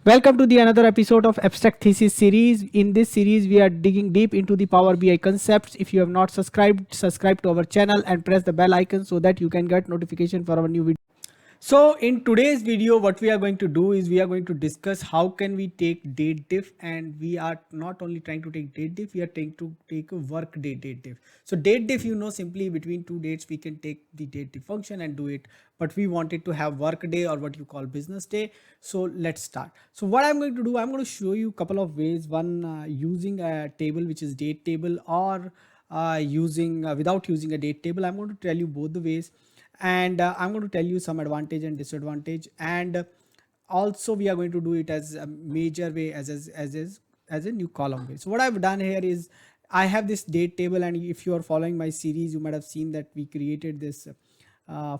Welcome to the another episode of Abstract Thesis series. In this series, we are digging deep into the Power BI concepts. If you have not subscribed, subscribe to our channel and press the bell icon so that you can get notification for our new video. So in today's video, what we are going to do is we are going to discuss how can we take date diff, and we are not only trying to take date diff, we are trying to take a work date diff. So date diff, simply between two dates, we can take the date diff function and do it, but we wanted to have work day or what you call business day. So let's start. So what I'm going to do, I'm going to show you a couple of ways. One, using a table, which is date table, or using without using a date table. I'm going to tell you both the ways, and I'm going to tell you some advantage and disadvantage, and also we are going to do it as a major way, as a new column way. So what I've done here is I have this date table, and if you are following my series, you might have seen that we created this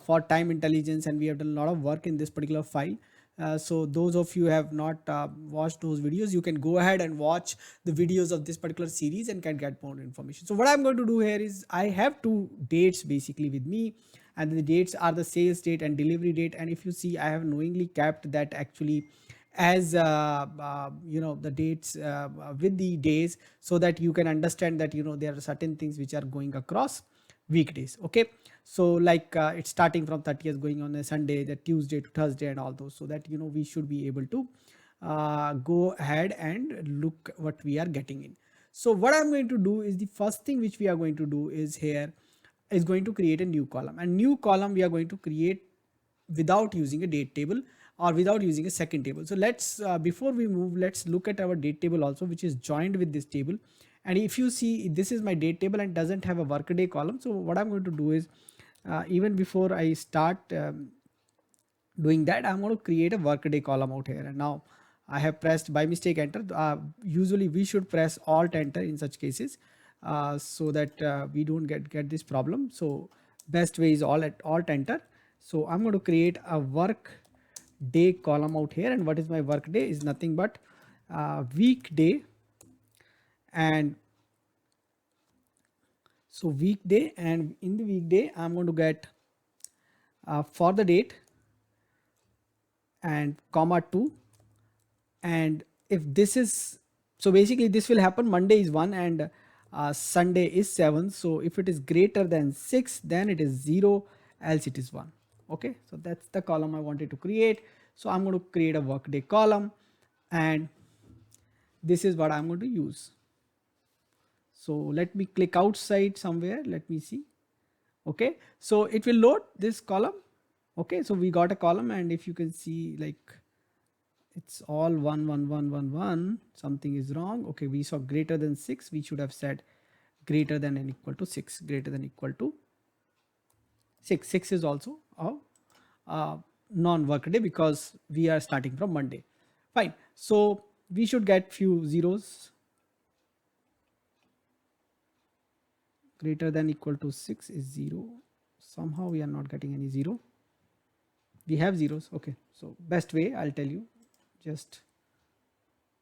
for time intelligence, and we have done a lot of work in this particular file. So those of you have not watched those videos, you can go ahead and watch the videos of this particular series and can get more information. So what I'm going to do here is I have two dates basically with me, and the dates are the sales date and delivery date. And if you see, I have knowingly kept that actually as the dates with the days, so that you can understand that there are certain things which are going across weekdays. Okay, so like it's starting from 30th, going on a Sunday, the Tuesday to Thursday and all those, so that we should be able to go ahead and look what we are getting in. So what I'm going to do is, the first thing which we are going to do is here is going to create a new column, and new column we are going to create without using a date table or without using a second table. So let's before we move, let's look at our date table also, which is joined with this table. And if you see, this is my date table and doesn't have a workday column. So what I'm going to do is, even before I start doing that, I'm going to create a workday column out here. And now I have pressed by mistake enter. Usually we should press alt enter in such cases, so that we don't get this problem. So best way is alt enter. So I'm going to create a work day column out here. And what is my work day is nothing but weekday. And so weekday, and in the weekday I'm going to get for the date and comma 2. And if this is, so basically this will happen, Monday is 1 and Sunday is 7. So if it is greater than 6, then it is 0, else it is 1. Okay, so that's the column I wanted to create. So I'm going to create a workday column, and this is what I'm going to use. So let me click outside somewhere, let me see. Okay, so it will load this column. Okay, so we got a column, and if you can see, like, it's all 1 1 1 1 1. Something is wrong. Okay, we saw greater than 6, we should have said greater than and equal to 6, greater than equal to 6. 6 is also a non-work day because we are starting from Monday. Fine, so we should get few zeros. Greater than equal to 6 is 0. Somehow we are not getting any 0. We have zeros. Okay, so best way, I'll tell you, just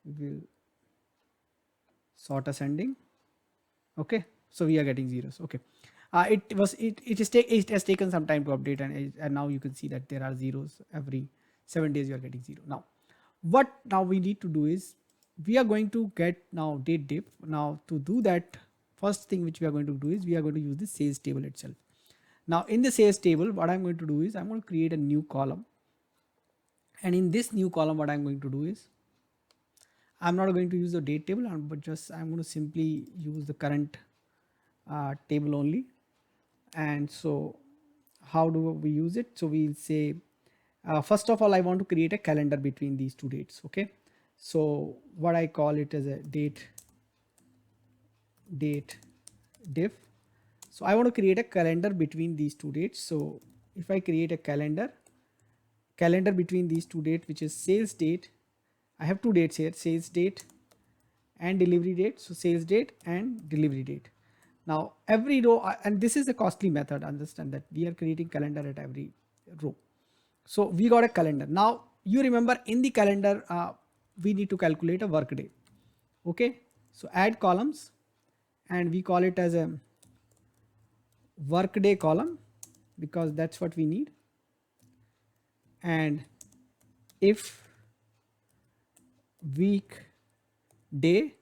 we will sort ascending. Okay, so we are getting zeros. Okay, it has taken some time to update, and now you can see that there are zeros every 7 days. You are getting 0. Now what now we need to do is, we are going to get now date diff. Now to do that, first thing which we are going to do is, we are going to use the sales table itself. Now in the sales table, what I'm going to do is, I'm going to create a new column, and in this new column what I'm going to do is, I'm not going to use the date table, but just I'm going to simply use the current table only. And so how do we use it? So we'll say, first of all, I want to create a calendar between these two dates. Okay, so what I call it as a date diff. So I want to create a calendar between these two dates. So if I create a calendar between these two dates, which is sales date, I have two dates here, sales date and delivery date. So sales date and delivery date. Now every row, and this is a costly method, understand that we are creating calendar at every row. So we got a calendar. Now you remember, in the calendar we need to calculate a work day. Okay, so add columns, and we call it as a workday column because that's what we need. And if weekday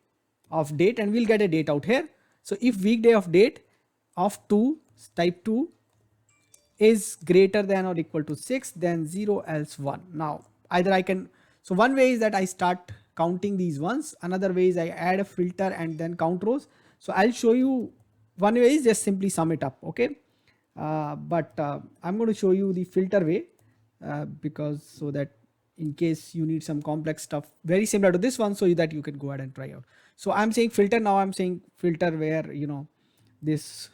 of date, and we'll get a date out here. So if weekday of date of 2 type 2 is greater than or equal to 6, then 0 else 1. Now either I can, so one way is that I start counting these ones, another way is I add a filter and then count rows. So I'll show you, one way is just simply sum it up, okay, but I'm going to show you the filter way, because so that in case you need some complex stuff very similar to this one, so that you can go ahead and try out. So I'm saying filter, now I'm saying filter where, you know, this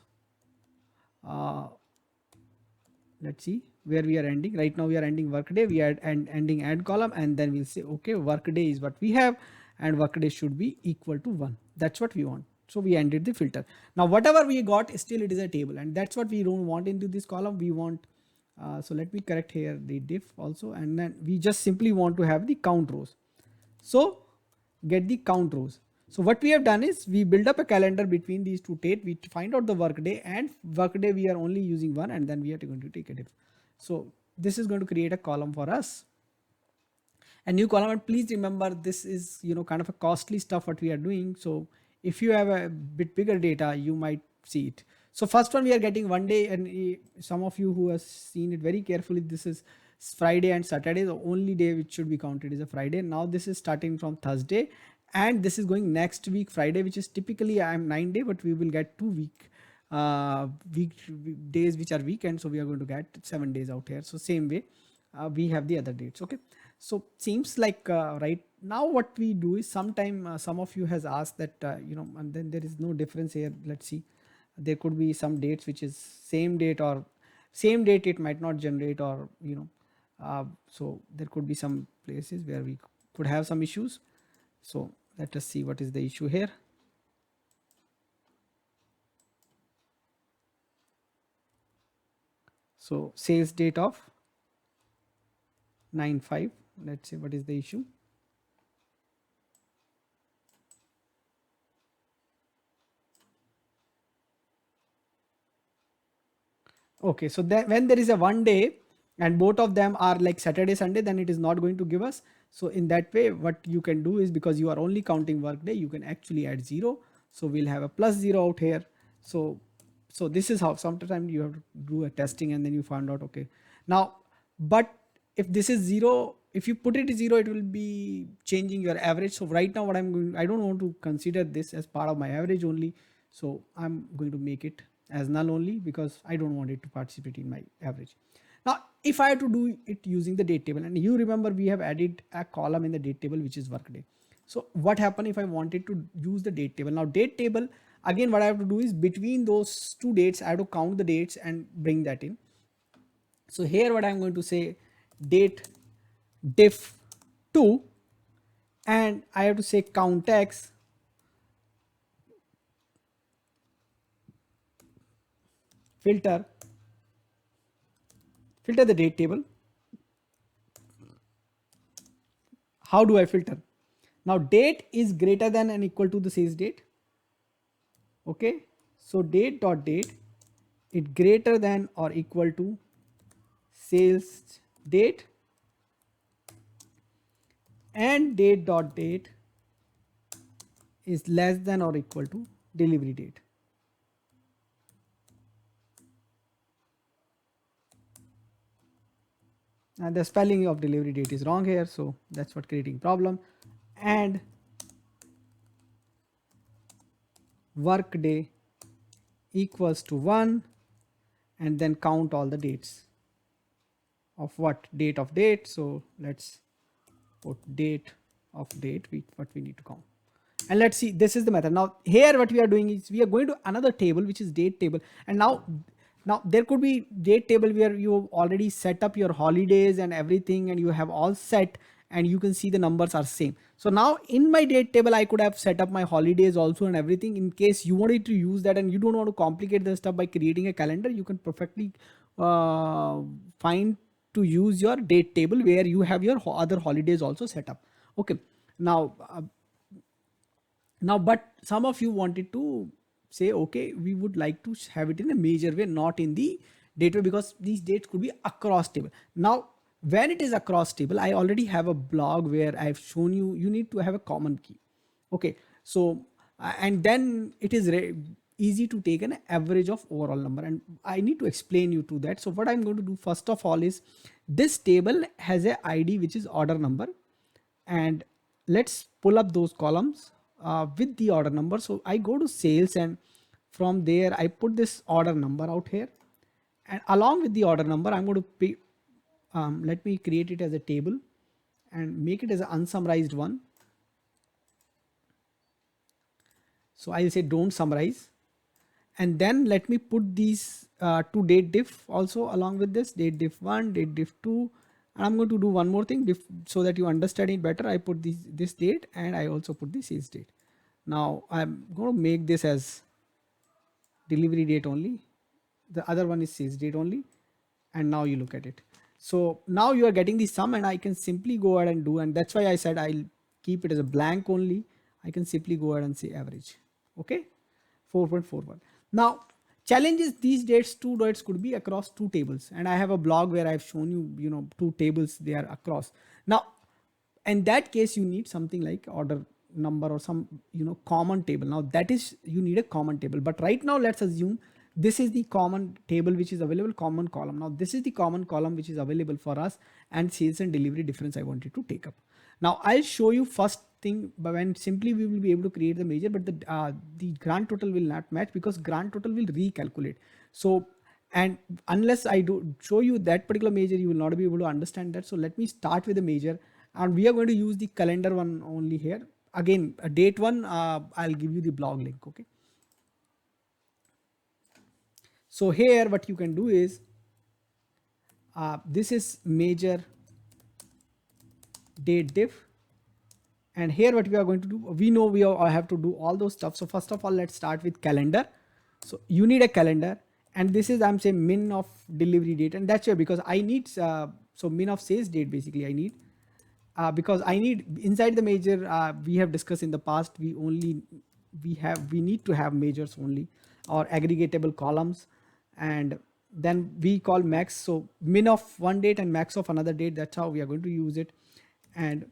let's see where we are ending. Right now we are ending workday, we are ending add column, and then we'll say okay, workday is what we have and workday should be equal to 1. That's what we want. So we ended the filter. Now whatever we got, still it is a table, and that's what we don't want into this column. We want so let me correct here the diff also, and then we just simply want to have the count rows. So get the count rows. So what we have done is we build up a calendar between these two dates. We find out the workday, and workday we are only using 1, and then we are going to take a diff. So this is going to create a column for us, a new column. And please remember, this is, you know, kind of a costly stuff what we are doing. So if you have a bit bigger data, you might see it. So first one we are getting one day, and some of you who have seen it very carefully, this is Friday and Saturday. The only day which should be counted is a Friday. Now this is starting from Thursday, and this is going next week Friday, which is typically I'm 9 day, but we will get 2 week days which are weekend, so we are going to get 7 days out here. So same way we have the other dates. Okay, so seems like right now what we do is, sometime some of you has asked that you know, and then there is no difference here. Let's see, there could be some dates which is same date, or same date it might not generate, or you know, so there could be some places where we could have some issues. So let us see what is the issue here. So sales date of 9/5, let's see what is the issue. Okay, so then when there is a one day and both of them are like Saturday Sunday, then it is not going to give us. So in that way what you can do is, because you are only counting work day, you can actually add 0. So we'll have a +0 out here. So this is how sometimes you have to do a testing, and then you find out, okay, now, but if this is 0, if you put it 0, it will be changing your average. So right now what I'm going, I don't want to consider this as part of my average only. So I'm going to make it as null only, because I don't want it to participate in my average. Now if I have to do it using the date table, and you remember we have added a column in the date table which is workday. So what happened if I wanted to use the date table? Now date table, again what I have to do is, between those two dates I have to count the dates and bring that in. So here what I'm going to say, date diff 2, and I have to say count x filter the date table. How do I filter? Now date is greater than and equal to the sales date. Okay, so date dot date, it greater than or equal to sales date, and date dot date is less than or equal to delivery date. And the spelling of delivery date is wrong here, so that's what creating problem. And workday equals to 1, and then count all the dates of what, date of date. So let's put date of date, what we need to count. And let's see, this is the method. Now here what we are doing is, we are going to another table which is date table, and now there could be date table where you already set up your holidays and everything, and you have all set, and you can see the numbers are same. So now in my date table I could have set up my holidays also and everything. In case you wanted to use that and you don't want to complicate the stuff by creating a calendar, you can perfectly find to use your date table where you have your other holidays also set up. Okay, now but some of you wanted to say, okay, we would like to have it in a major way, not in the date way, because these dates could be across table. Now when it is across table, I already have a blog where I've shown you, you need to have a common key. Okay, so and then it is easy to take an average of overall number, and I need to explain you to that. So what I'm going to do first of all is, this table has a ID which is order number, and let's pull up those columns with the order number. So I go to sales, and from there I put this order number out here, and along with the order number I'm going to pay, let me create it as a table and make it as an unsummarized one. So I'll say don't summarize, and then let me put these to date diff also along with this date diff 1, date diff 2, and I'm going to do one more thing so that you understand it better. I put this date, and I also put the sales date. Now I'm going to make this as delivery date only, the other one is sales date only, and now you look at it. So now you are getting the sum, and I can simply go ahead and do, and that's why I said I'll keep it as a blank only. I can simply go ahead and say average. Okay, 4.41. Now challenge is, these dates, two dates could be across two tables, and I have a blog where I've shown you, you know, two tables they are across. Now in that case you need something like order number or some, you know, common table. Now that is, you need a common table, but right now let's assume this is the common table which is available, common column. Now this is the common column which is available for us, and sales and delivery difference I wanted to take up. Now I'll show you first thing, but when simply we will be able to create the measure, but the grand total will not match because grand total will recalculate. So, and unless I do show you that particular measure, you will not be able to understand that. So let me start with the measure, and we are going to use the calendar one only here. Again, a date one, I'll give you the blog link. Okay, so here what you can do is, this is measure date diff, and here what we are going to do, we know I have to do all those stuff. So first of all, let's start with calendar. So you need a calendar, and this is, I'm saying min of delivery date, and that's here because I need so min of sales date basically I need, because I need inside the measure, we have discussed in the past, we need to have measures only, or aggregatable columns, and then we call max. So min of one date and max of another date, that's how we are going to use it. And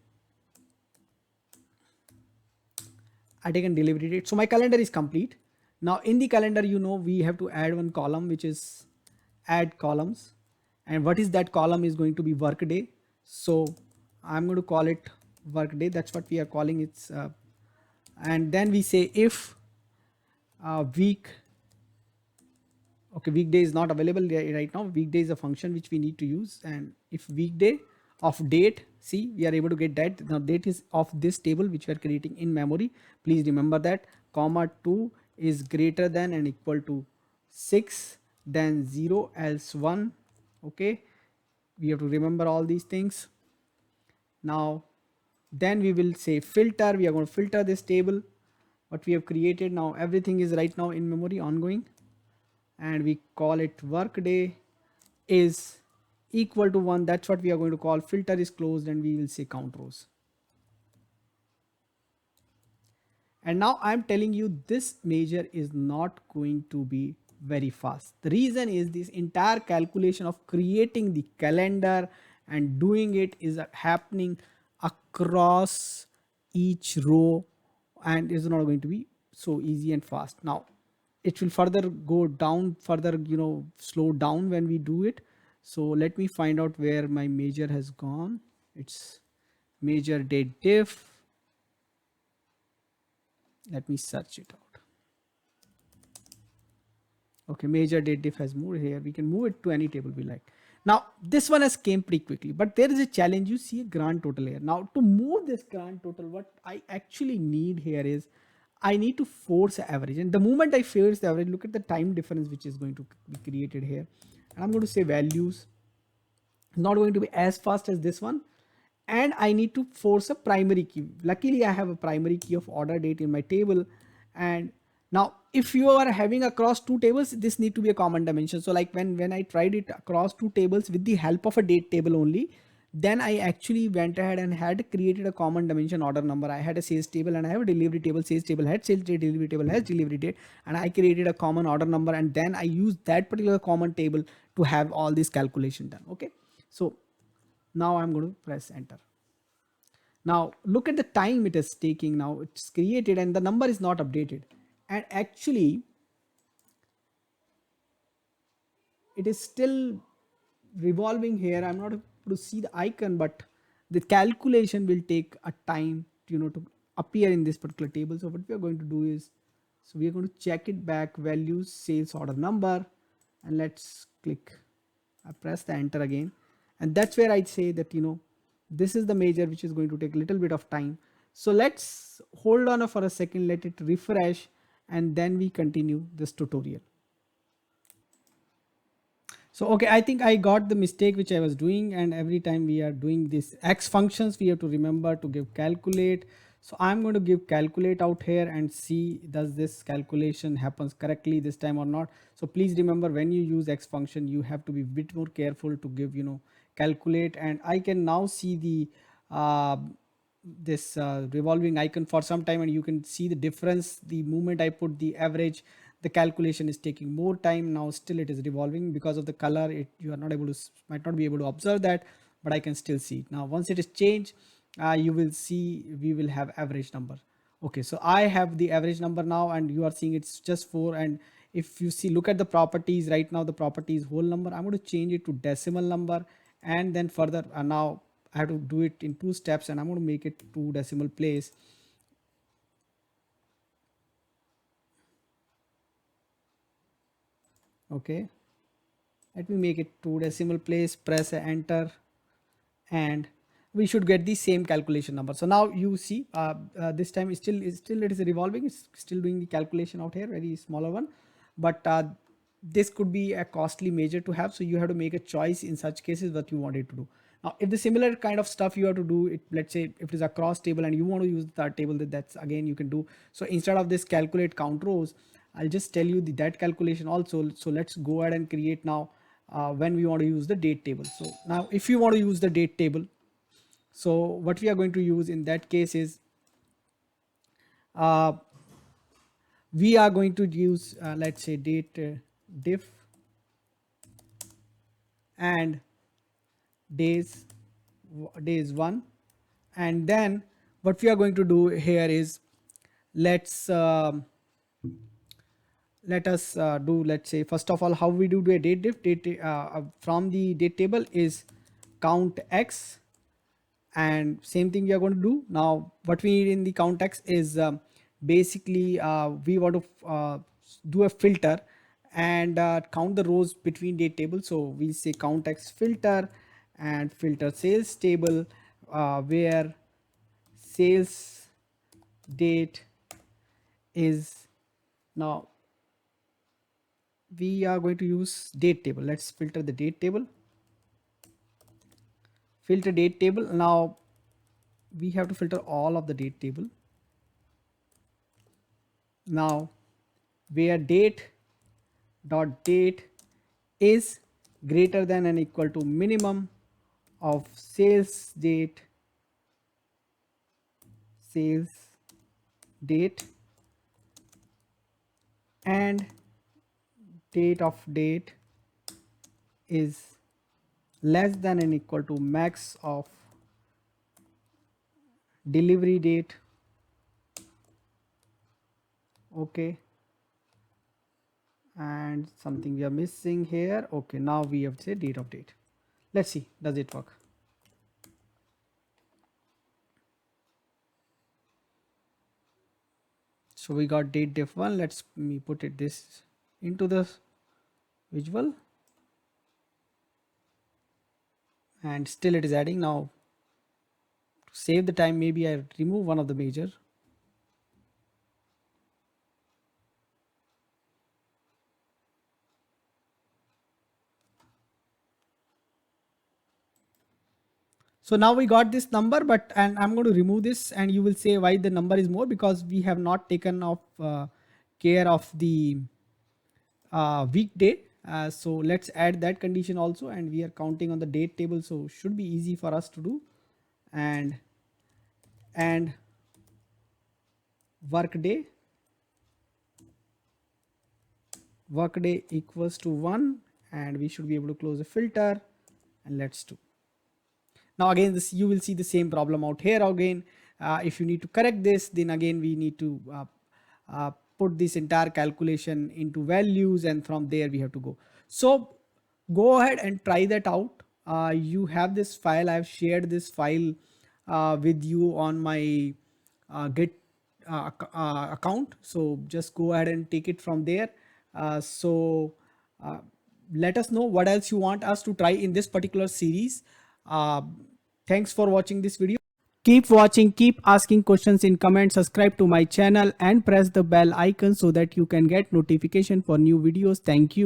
I taken delivery date. So my calendar is complete. Now in the calendar, you know, we have to add one column, which is add columns. And what is that column is going to be work day. So I'm going to call it work day. That's what we are calling it. And then we say if week, okay, weekday is not available right now. Weekday is a function which we need to use. And if weekday of date, see, we are able to get that. Now date is of this table which we are creating in memory. Please remember that comma 2 is greater than and equal to 6, then 0 else 1. Okay, we have to remember all these things. Now then we will say filter. We are going to filter this table what we have created. Now everything is right now in memory ongoing, and we call it workday is equal to 1. That's what we are going to call filter is closed, and we will say count rows. And now I'm telling you this measure is not going to be very fast. The reason is this entire calculation of creating the calendar and doing it is happening across each row, and is not going to be so easy and fast. Now it will further go down, further, you know, slow down when we do it. So let me find out where my measure has gone. It's measure date diff. Let me search it out. Okay, measure date diff has moved here. We can move it to any table we like. Now this one has came pretty quickly, but there is a challenge. You see a grand total here. Now to move this grand total, what I actually need here is I need to force average, and the moment I force the average, look at the time difference which is going to be created here. And I'm going to say values not going to be as fast as this one, and I need to force a primary key. Luckily I have a primary key of order date in my table. And now if you are having across two tables, this need to be a common dimension. So like when I tried it across two tables with the help of a date table only, then I actually went ahead and had created a common dimension order number. I had a sales table and I have a delivery table. Sales table had sales date, delivery table has delivery date, and I created a common order number, and then I used that particular common table to have all this calculation done. Okay, so Now I'm going to press enter. Now look at the time it is taking. Now it's created and the number is not updated, and actually it is still revolving here. I'm not able to see the icon, but the calculation will take a time, to appear in this particular table. So what we are going to do is, so we are going to check it back, values, sales order number, and let's click. I press the enter again, and that's where I say that this is the major which is going to take a little bit of time. So let's hold on for a second, let it refresh, and then we continue this tutorial. So, okay, I think I got the mistake which I was doing, and every time we are doing this X functions, we have to remember to give calculate. So I'm going to give calculate out here and see does this calculation happens correctly this time or not. So please remember, when you use X function, you have to be a bit more careful to give, calculate. And I can now see the this revolving icon for some time, and you can see the difference. The moment I put the average, the calculation is taking more time. Now still it is revolving because of the color. You are not able to, might not be able to observe that, but I can still see it. Now once it is changed, you will see we will have average number. Okay, so I have the average number now, and you are seeing it's just 4. And if you see, look at the properties right now, the property is whole number. I'm going to change it to decimal number, and then further now I have to do it in 2 steps, and I'm going to make it 2 decimal place. Okay, let me make it 2 decimal place, press enter, and we should get the same calculation number. So now you see this time still it is revolving, it's still doing the calculation out here, very smaller one, but this could be a costly measure to have. So you have to make a choice in such cases what you want it to do. Now if the similar kind of stuff you have to do it, let's say if it is a cross table and you want to use that table, that's again you can do. So instead of this calculate count rows, I'll just tell you that calculation also. So let's go ahead and create now when we want to use the date table. So now if you want to use the date table, so what we are going to use in that case is uh, we are going to use let's say date diff and days 1, and then what we are going to do here is let's let us do, let's say first of all how we do a date diff. From the date table is count x, and same thing we are going to do. Now what we need in the count x is basically we want to do a filter and count the rows between date table. So we say count x filter and filter sales table, where sales date is, now we are going to use date table. Let's filter the date table, filter date table. Now we have to filter all of the date table. Now where date dot date is greater than and equal to minimum of sales date and date of date is less than and equal to max of delivery date. Okay, and something we are missing here. Okay, now we have to say date of date. Let's see, does it work? So we got date diff 1. Let's me put it this into the visual, and still it is adding. Now to save the time, maybe I remove one of the major. So now we got this number, but and I'm going to remove this, and you will say why the number is more, because we have not taken off care of the weekday. So let's add that condition also, and we are counting on the date table, so should be easy for us to do. And workday equals to 1, and we should be able to close the filter, and let's do. Now again, this you will see the same problem out here again. If you need to correct this, then again we need to put this entire calculation into values, and from there we have to go. So go ahead and try that out. You have this file. I have shared this file with you on my Git account. So just go ahead and take it from there. Uh, let us know what else you want us to try in this particular series. Uh, Thanks for watching this video. Keep watching, keep asking questions in comments, subscribe to my channel and press the bell icon so that you can get notification for new videos. Thank you.